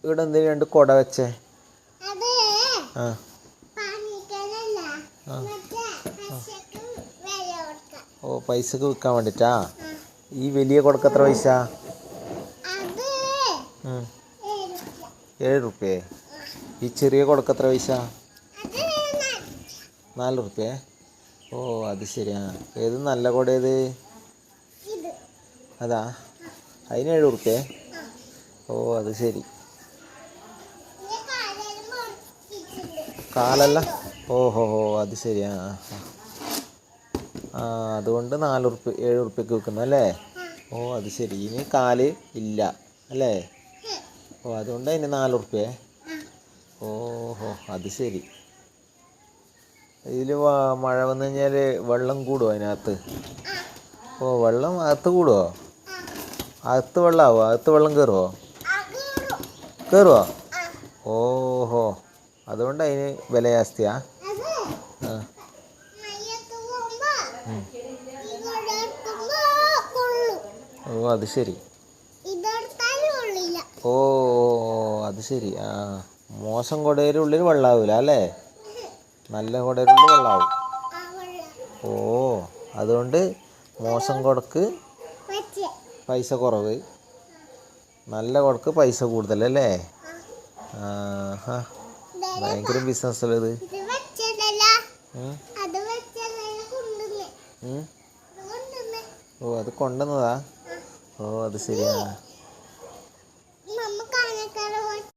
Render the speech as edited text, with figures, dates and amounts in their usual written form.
ഇവിടെ എന്തിനു രണ്ട് കുട വെച്ചേ? ആ ആ ഓ പൈസക്ക് വിൽക്കാൻ വേണ്ടിയിട്ടാ. ഈ വലിയ കുടക്ക് എത്ര പൈസ? 7 റുപ്യേ. ഈ ചെറിയ കുടക്ക് എത്ര പൈസ? 4 റുപ്യേ. ഓ അത് ശരിയാ. ഏത് നല്ല കുട ഏത്? അതാ, അതിന് 7 റുപ്യേ. ഓ അത് ശരി. കാലല്ല. ഓഹോ ഹോ അത് ശരിയാ. ആ അതുകൊണ്ട് 4 റുപ്യ 7 റുപ്യക്ക് വിൽക്കുന്നു അല്ലേ? ഓ അത് ശരി. ഇനി കാല് ഇല്ല അല്ലേ? ഓ അതുകൊണ്ട് അതിന് 4 റുപ്യേ. ഓഹോ അത് ശരി. ഇതിൽ മഴ വന്നു കഴിഞ്ഞാൽ വെള്ളം കൂടുമോ അതിനകത്ത്? ഓ വെള്ളം അകത്ത് കൂടുമോ? അകത്ത് വെള്ളമാവോ? അകത്ത് വെള്ളം കയറുമോ? കയറുമോ? ഓഹോ അതുകൊണ്ട് അതിന് വില ജാസ്തിയാ. ആ ഓ അത് ശരി. ഓ അത് ശരി. ആ മോശം കുടയുടെ ഉള്ളിൽ വെള്ളമാവില്ല അല്ലേ? നല്ല കുടയുടെ ഉള്ളിൽ വെള്ളമാവും. ഓ അതുകൊണ്ട് മോശം കുടക്ക് പൈസ കുറവ്, നല്ല കുടക്ക് പൈസ കൂടുതലല്ലേ? ആ ഭയങ്കര ബിസിനസ്സല്ലേ ഇത്. ഓ അത് കൊണ്ടുവന്നതാ. ഓ അത് ശരിയാ.